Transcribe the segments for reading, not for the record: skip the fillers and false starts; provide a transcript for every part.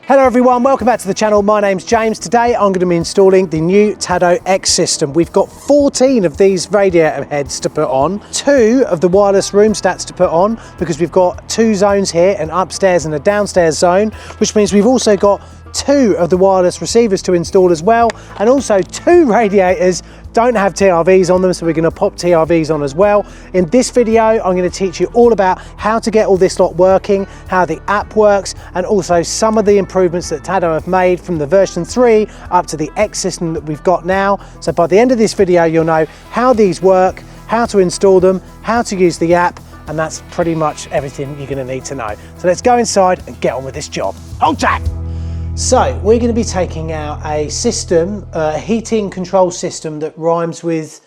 Hello everyone, welcome back to the channel. My name's James. Today I'm going to be installing the new TADO X system. We've got 14 of these radiator heads to put on, 2 of the wireless room stats to put on, because we've got 2 zones here, an upstairs and a downstairs zone, which means we've also got 2 of the wireless receivers to install as well, and also 2 radiators don't have TRVs on them, so we're going to pop TRVs on as well. In this video, I'm going to teach you all about how to get all this lot working, how the app works, and also some of the improvements that TADO have made from the version 3 up to the X system that we've got now. So by the end of this video, you'll know how these work, how to install them, how to use the app, and that's pretty much everything you're going to need to know. So let's go inside and get on with this job. Hold tight! So we're going to be taking out a system, a heating control system that rhymes with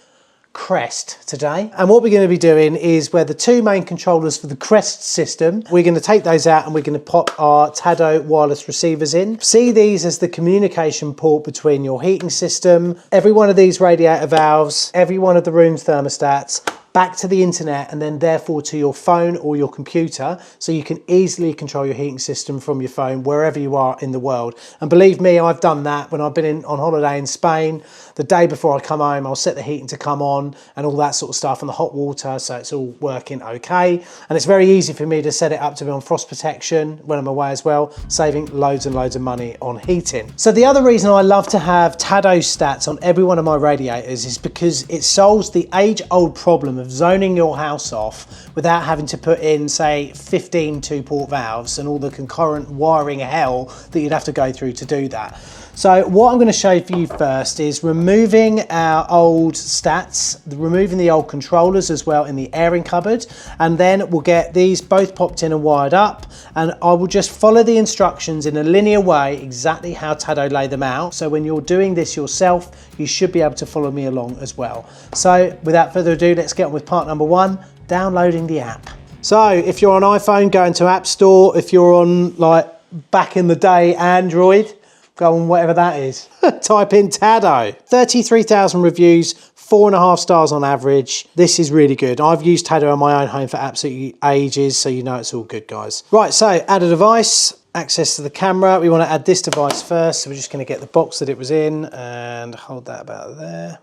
Crest today. And what we're going to be doing is where the 2 main controllers for the Crest system, we're going to take those out and we're going to pop our TADO wireless receivers in. See these as the communication port between your heating system, every one of these radiator valves, every one of the room's thermostats, back to the internet, and then therefore to your phone or your computer, so you can easily control your heating system from your phone wherever you are in the world. And believe me, I've done that when I've been on holiday in Spain. The day before I come home, I'll set the heating to come on and all that sort of stuff, and the hot water, so it's all working okay. And it's very easy for me to set it up to be on frost protection when I'm away as well, saving loads and loads of money on heating. So the other reason I love to have TADO stats on every one of my radiators is because it solves the age-old problem of zoning your house off without having to put in, say, 15 2-port valves and all the concurrent wiring hell that you'd have to go through to do that. So what I'm going to show for you first is removing our old stats, removing the old controllers as well in the airing cupboard, and then we'll get these both popped in and wired up, and I will just follow the instructions in a linear way exactly how TADO lay them out. So when you're doing this yourself, you should be able to follow me along as well. So without further ado, let's get on with part number 1, downloading the app. So if you're on iPhone, go into App Store. If you're on, like, back in the day, Android, go on whatever that is. Type in TADO. 33,000 reviews, 4.5 stars on average. This is really good. I've used TADO on my own home for absolutely ages, so you know it's all good, guys. Right, so add a device, access to the camera. We want to add this device first, so we're just going to get the box that it was in and hold that about there.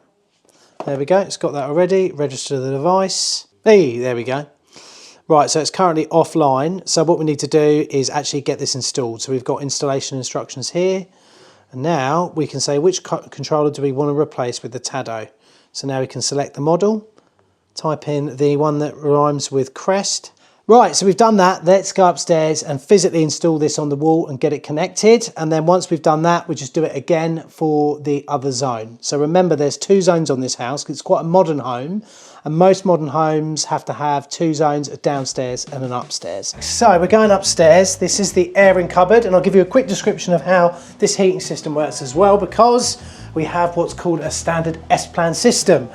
There we go, it's got that already. Register the device. Hey, there we go. Right, so it's currently offline. So what we need to do is actually get this installed. So we've got installation instructions here. And now we can say which controller do we want to replace with the TADO. So now we can select the model, type in the one that rhymes with Crest. Right, so we've done that. Let's go upstairs and physically install this on the wall and get it connected. And then once we've done that, we just do it again for the other zone. So remember, there's 2 zones on this house because it's quite a modern home. And most modern homes have to have 2 zones, a downstairs and an upstairs. So we're going upstairs. This is the airing cupboard, and I'll give you a quick description of how this heating system works as well, because we have what's called a standard S-plan system.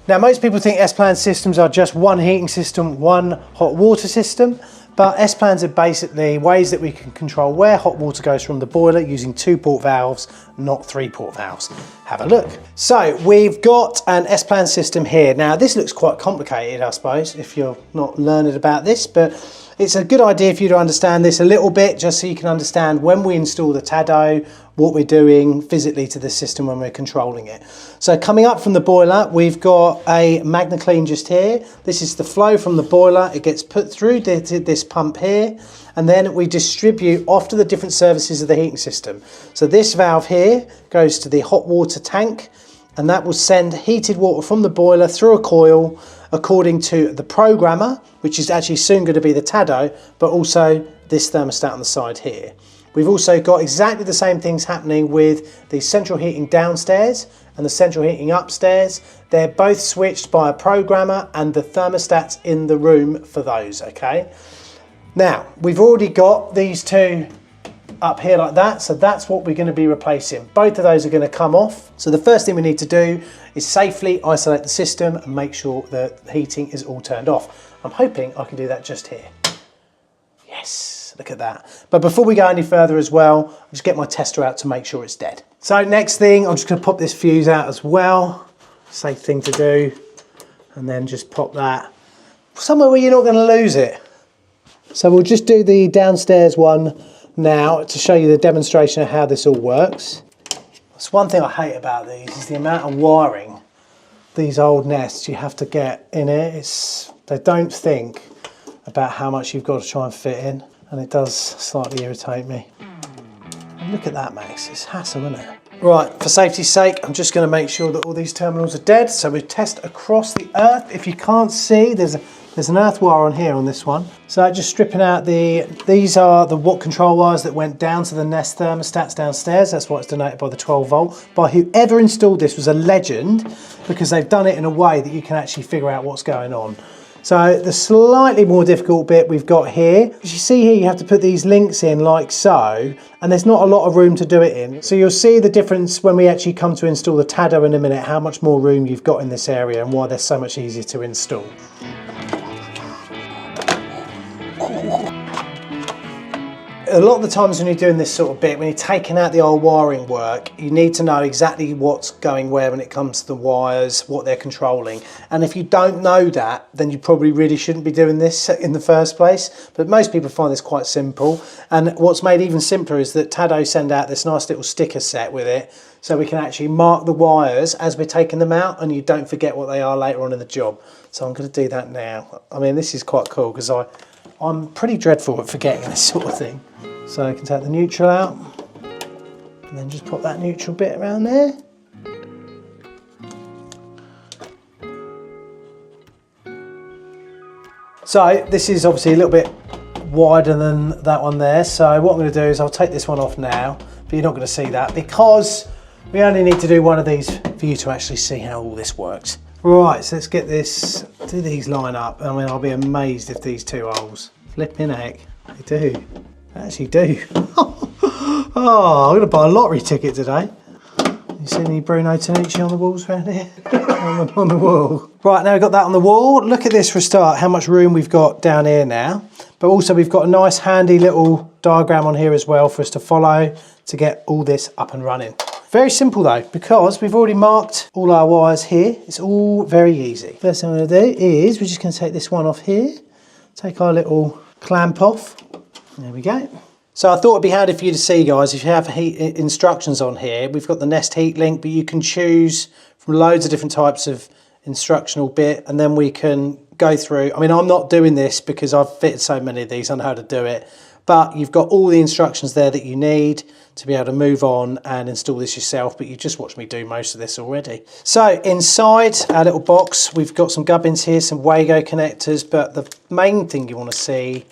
Now, most people think S-plan systems are just one heating system, one hot water system, but S-plans are basically ways that we can control where hot water goes from the boiler using 2-port valves, not 3-port valves. Have a look. So we've got an S-plan system here. Now, this looks quite complicated, I suppose, if you're not learned about this, but it's a good idea for you to understand this a little bit, just so you can understand when we install the TADO, what we're doing physically to the system when we're controlling it. So coming up from the boiler, we've got a MagnaClean just here. This is the flow from the boiler. It gets put through this pump here, and then we distribute off to the different services of the heating system. So this valve here goes to the hot water tank, and that will send heated water from the boiler through a coil according to the programmer, which is actually soon going to be the TADO, but also this thermostat on the side here. We've also got exactly the same things happening with the central heating downstairs and the central heating upstairs. They're both switched by a programmer and the thermostats in the room for those, okay? Now, we've already got these 2 up here like that, so that's what we're going to be replacing. Both of those are going to come off. So the first thing we need to do is safely isolate the system and make sure that the heating is all turned off. I'm hoping I can do that just here. Yes, look at that. But before we go any further as well, I'll just get my tester out to make sure it's dead. So next thing, I'm just going to pop this fuse out as well. Safe thing to do. And then just pop that somewhere where you're not going to lose it. So we'll just do the downstairs one now to show you the demonstration of how this all works. That's one thing I hate about these is the amount of wiring these old nests you have to get in it. They don't think about how much you've got to try and fit in, and it does slightly irritate me. And look at that, Max, it's hassle, isn't it? Right, for safety's sake, I'm just going to make sure that all these terminals are dead. So we test across the earth. If you can't see, there's an earth wire on here on this one. So just stripping out these are the watt control wires that went down to the Nest thermostats downstairs. That's why it's denoted by the 12 volt. By whoever installed this was a legend, because they've done it in a way that you can actually figure out what's going on. So the slightly more difficult bit we've got here, as you see here, you have to put these links in like so, and there's not a lot of room to do it in. So you'll see the difference when we actually come to install the TADO in a minute, how much more room you've got in this area and why they're so much easier to install. A lot of the times when you're doing this sort of bit, when you're taking out the old wiring work, you need to know exactly what's going where when it comes to the wires, what they're controlling. And if you don't know that, then you probably really shouldn't be doing this in the first place. But most people find this quite simple. And what's made even simpler is that TADO send out this nice little sticker set with it, so we can actually mark the wires as we're taking them out, and you don't forget what they are later on in the job. So I'm going to do that now. I mean, this is quite cool because I'm pretty dreadful at forgetting this sort of thing. So I can take the neutral out and then just pop that neutral bit around there. So this is obviously a little bit wider than that one there. So what I'm going to do is I'll take this one off now, but you're not going to see that because we only need to do one of these for you to actually see how all this works. Right, so let's get this, do these line up. I mean, I'll be amazed if these two holes, flipping heck, they do. They actually do. Oh, I'm going to buy a lottery ticket today. You see any Bruno Tanucci on the walls around here? on the wall. Right, now we've got that on the wall. Look at this for a start, how much room we've got down here now. But also we've got a nice handy little diagram on here as well for us to follow to get all this up and running. Very simple though, because we've already marked all our wires here. It's all very easy. First thing I'm going to do is we're just going to take this one off here. Take our little clamp off. There we go. So I thought it'd be handy for you to see, guys, if you have heat instructions on here, we've got the Nest heat link, but you can choose from loads of different types of instructional bit, and then we can go through. I mean, I'm not doing this because I've fitted so many of these, I know how to do it, but you've got all the instructions there that you need to be able to move on and install this yourself, but you've just watched me do most of this already. So inside our little box, we've got some gubbins here, some Wago connectors, but the main thing you want to see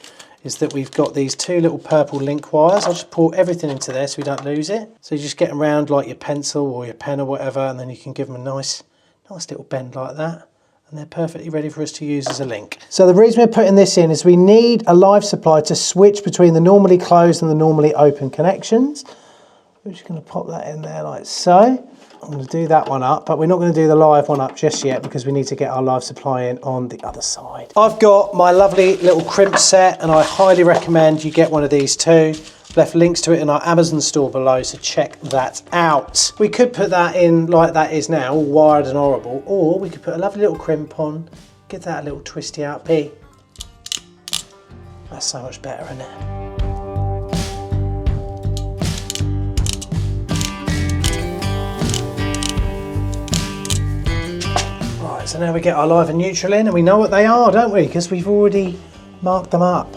is that we've got these two little purple link wires. I'll just pour everything into there so we don't lose it. So you just get them around like your pencil or your pen or whatever, and then you can give them a nice little bend like that. And they're perfectly ready for us to use as a link. So the reason we're putting this in is we need a live supply to switch between the normally closed and the normally open connections. We're just going to pop that in there like so. I'm going to do that one up, but we're not going to do the live one up just yet because we need to get our live supply in on the other side. I've got my lovely little crimp set, and I highly recommend you get one of these too. I've left links to it in our Amazon store below, so check that out. We could put that in like that is now, all wired and horrible, or we could put a lovely little crimp on, give that a little twisty out P. That's so much better, isn't it? So now we get our live and neutral in, and we know what they are, don't we? Because we've already marked them up.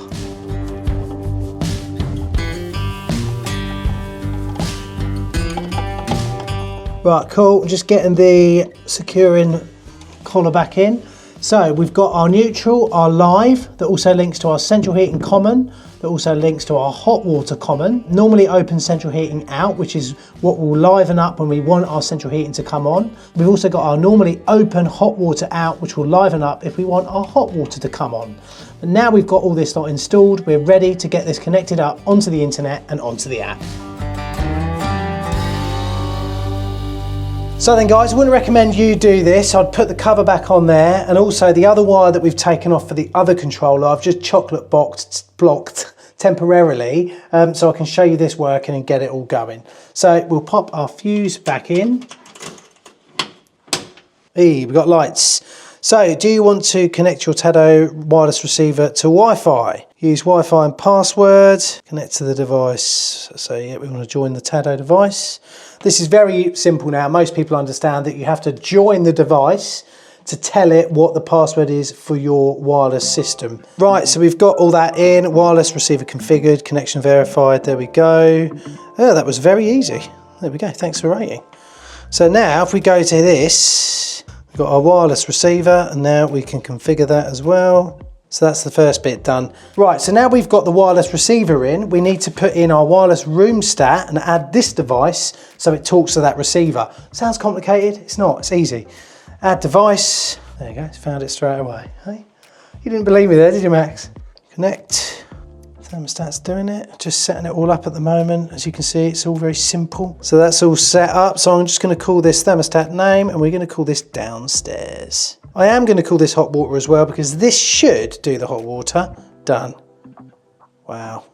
Right, cool. Just getting the securing collar back in. So we've got our neutral, our live, that also links to our central heating common, that also links to our hot water common. Normally open central heating out, which is what will liven up when we want our central heating to come on. We've also got our normally open hot water out, which will liven up if we want our hot water to come on. But now we've got all this lot installed, we're ready to get this connected up onto the internet and onto the app. So then guys, I wouldn't recommend you do this. I'd put the cover back on there, and also the other wire that we've taken off for the other controller, I've just chocolate blocked temporarily, so I can show you this working and get it all going. So we'll pop our fuse back in. Hey, we've got lights. So do you want to connect your TADO wireless receiver to Wi-Fi? Use Wi-Fi and password, connect to the device. So yeah, we want to join the TADO device. This is very simple now. Most people understand that you have to join the device to tell it what the password is for your wireless system. Right, so we've got all that in, wireless receiver configured, connection verified, there we go. Oh, that was very easy. There we go, thanks for rating. So now if we go to this, we've got our wireless receiver and now we can configure that as well. So that's the first bit done. Right, so now we've got the wireless receiver in, we need to put in our wireless room stat and add this device so it talks to that receiver. Sounds complicated? It's not, it's easy. Add device, there you go, it's found it straight away. Hey? You didn't believe me there, did you, Max? Connect, thermostat's doing it, just setting it all up at the moment. As you can see, it's all very simple. So that's all set up, so I'm just gonna call this thermostat name and we're gonna call this downstairs. I am going to call this hot water as well because this should do the hot water. Done. Wow.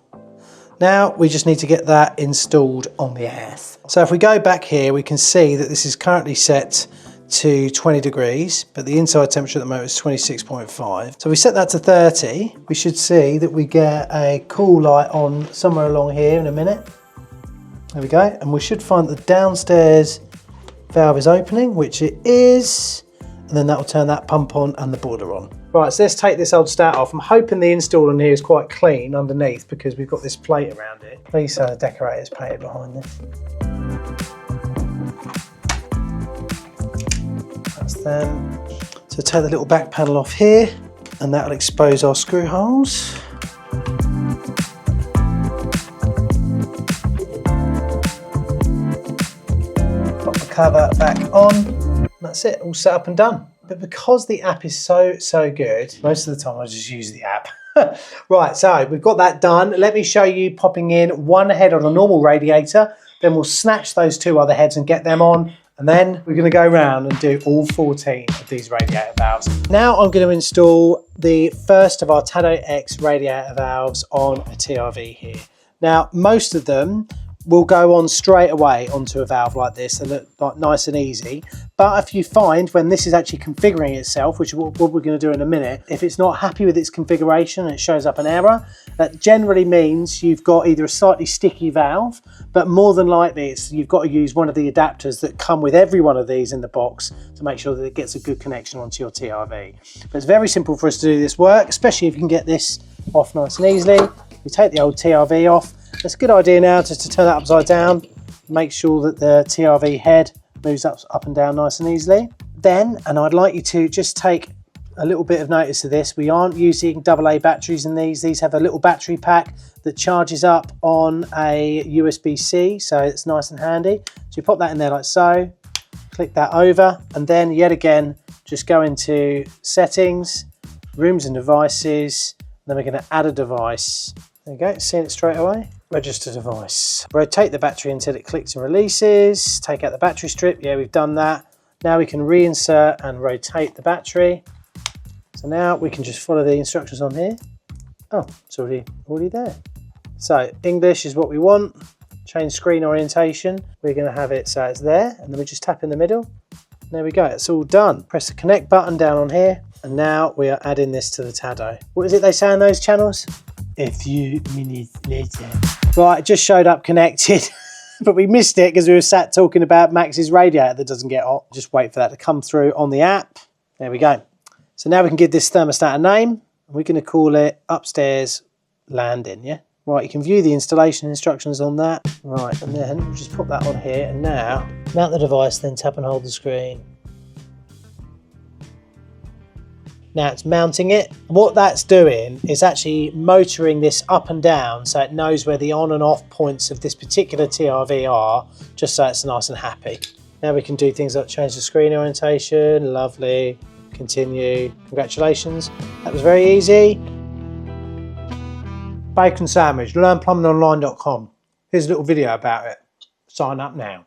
Now we just need to get that installed on the earth. So if we go back here, we can see that this is currently set to 20 degrees, but the inside temperature at the moment is 26.5. So we set that to 30. We should see that we get a cool light on somewhere along here in a minute. There we go. And we should find the downstairs valve is opening, which it is. And then that will turn that pump on and the boiler on. Right, so let's take this old stat off. I'm hoping the install on here is quite clean underneath because we've got this plate around it. Please say the decorator's painted behind this. That's them. So take the little back panel off here and that'll expose our screw holes. Pop the cover back on. That's it, all set up and done. But because the app is so good, most of the time I just use the app. Right, so we've got that done. Let me show you popping in one head on a normal radiator, then we'll snatch those two other heads and get them on, and then we're gonna go around and do all 14 of these radiator valves. Now I'm gonna install the first of our TADO X radiator valves on a TRV here. Now, most of them will go on straight away onto a valve like this and look like nice and easy. But if you find when this is actually configuring itself, which is what we're going to do in a minute, if it's not happy with its configuration and it shows up an error, that generally means you've got either a slightly sticky valve, but more than likely you've got to use one of the adapters that come with every one of these in the box to make sure that it gets a good connection onto your TRV. But it's very simple for us to do this work, especially if you can get this off nice and easily. We take the old TRV off. It's a good idea now just to turn that upside down, make sure that the TRV head moves up and down nice and easily. Then, and I'd like you to just take a little bit of notice of this, we aren't using AA batteries in these. These have a little battery pack that charges up on a USB-C, so it's nice and handy. So you pop that in there like so, click that over, and then yet again, just go into settings, rooms and devices, then we're going to add a device. There you go, seeing it straight away. Register device. Rotate the battery until it clicks and releases. Take out the battery strip. Yeah, we've done that. Now we can reinsert and rotate the battery. So now we can just follow the instructions on here. Oh, it's already there. So English is what we want. Change screen orientation. We're going to have it so it's there, and then we just tap in the middle. There we go, it's all done. Press the connect button down on here, and now we are adding this to the TADO. What is it they say on those channels? A few minutes later. Right, it just showed up connected, but we missed it because we were sat talking about Max's radiator that doesn't get hot. Just wait for that to come through on the app. There we go. So now we can give this thermostat a name. We're going to call it upstairs landing, yeah? Right, you can view the installation instructions on that. Right, and then we'll just put that on here, and now mount the device, then tap and hold the screen. Now it's mounting it. What that's doing is actually motoring this up and down so it knows where the on and off points of this particular TRV are, just so it's nice and happy. Now we can do things like change the screen orientation. Lovely. Continue. Congratulations. That was very easy. Bacon sandwich. LearnPlumbingOnline.com. Here's a little video about it. Sign up now.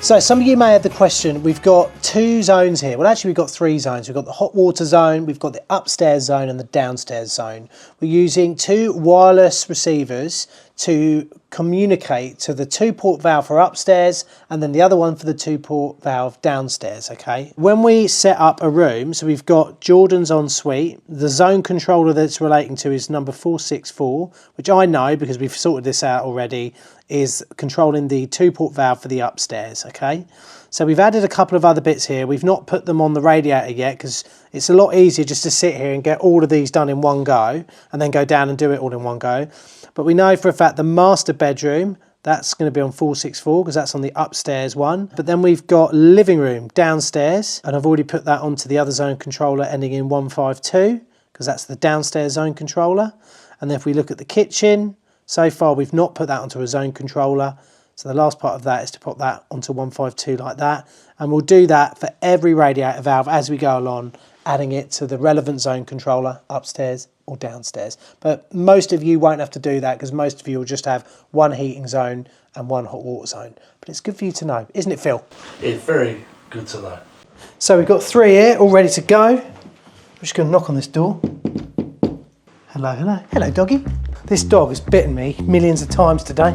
So some of you may have the question, we've got two zones here. Well, actually we've got three zones. We've got the hot water zone, we've got the upstairs zone and the downstairs zone. We're using two wireless receivers to communicate to the 2-port valve for upstairs and then the other one for the 2-port valve downstairs, okay? When we set up a room, so we've got Jordan's ensuite, the zone controller that's relating to is number 464, which I know because we've sorted this out already, is controlling the 2-port valve for the upstairs, okay? So we've added a couple of other bits here. We've not put them on the radiator yet because it's a lot easier just to sit here and get all of these done in one go and then go down and do it all in one go. But we know for a fact the master bedroom, that's going to be on 464 because that's on the upstairs one. But then we've got living room downstairs, and I've already put that onto the other zone controller ending in 152 because that's the downstairs zone controller. And then if we look at the kitchen, so far we've not put that onto a zone controller. So the last part of that is to pop that onto 152 like that. And we'll do that for every radiator valve as we go along, adding it to the relevant zone controller upstairs or downstairs. But most of you won't have to do that because most of you will just have one heating zone and one hot water zone. But it's good for you to know, isn't it, Phil? It's very good to know. So we've got three here all ready to go. I'm just going to knock on this door. Hello, hello. Hello, doggy. This dog has bitten me millions of times today.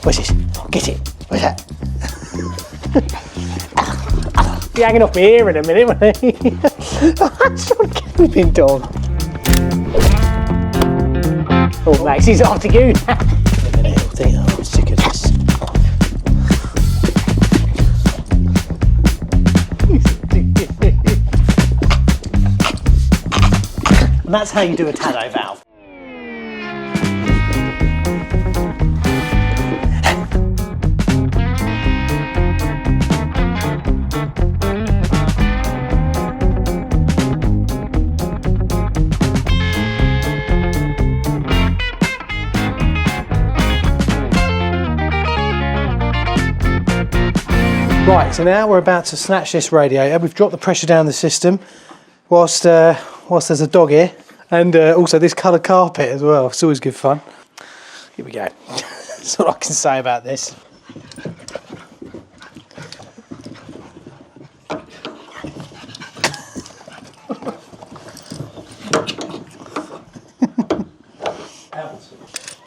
What's this? Oh, get it. What's that? Be hanging off my ear in a minute, won't he? That's not a keeping dog. Oh, Max, he's after you. In a minute, he'll think, oh, I'm sick of this. And that's how you do a TADO valve. Right, so now we're about to snatch this radiator. We've dropped the pressure down the system whilst there's a dog here, and also this coloured carpet as well. It's always good fun. Here we go. That's all I can say about this.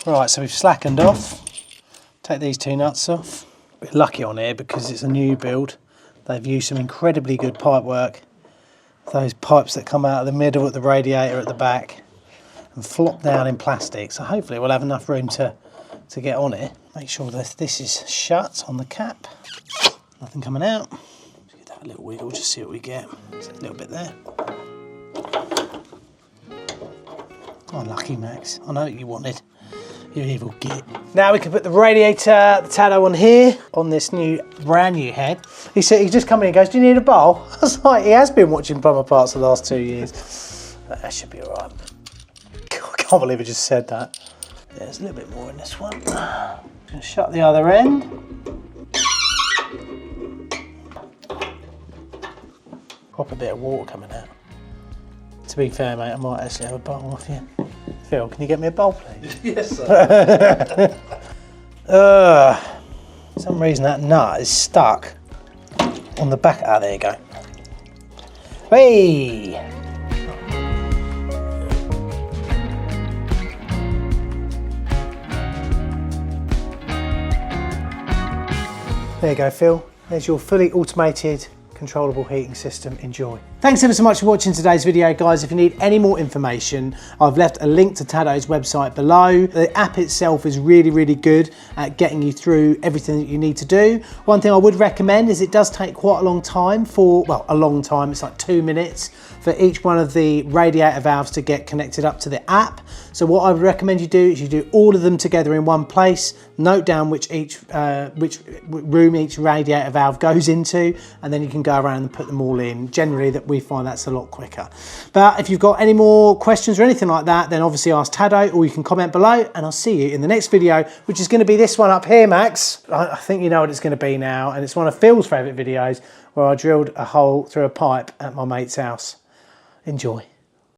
Right, so we've slackened off. Take these two nuts off. We're lucky on here because it's a new build. They've used some incredibly good pipe work. Those pipes that come out of the middle at the radiator at the back and flop down in plastic. So hopefully we'll have enough room to get on it. Make sure that this is shut on the cap. Nothing coming out. Just give that a little wiggle, just see what we get. Just a little bit there. Oh, lucky Max. I know what you wanted. You evil git. Now we can put the radiator, the TADO on here, on this new, brand new head. He said, he just come in and goes, do you need a bowl? I was like, he has been watching Plumber Parts the last 2 years. But that should be all right. I can't believe I just said that. Yeah, there's a little bit more in this one. Gonna shut the other end. Proper bit of water coming out. To be fair, mate, I might actually have a bowl off you. Phil, can you get me a bowl, please? Yes, sir. For some reason that nut is stuck on the back. Ah, there you go. Hey! There you go, Phil. There's your fully automated controllable heating system. Enjoy. Thanks ever so much for watching today's video, guys. If you need any more information, I've left a link to TADO's website below. The app itself is really, really good at getting you through everything that you need to do. One thing I would recommend is it does take quite a long time a long time, it's like 2 minutes for each one of the radiator valves to get connected up to the app. So what I would recommend you do is you do all of them together in one place, note down which room each radiator valve goes into, and then you can go around and put them all in. Generally that we find that's a lot quicker. But if you've got any more questions or anything like that, then obviously ask TADO, or you can comment below, and I'll see you in the next video, which is going to be this one up here, Max. I think you know what it's going to be now, and it's one of Phil's favourite videos where I drilled a hole through a pipe at my mate's house. Enjoy.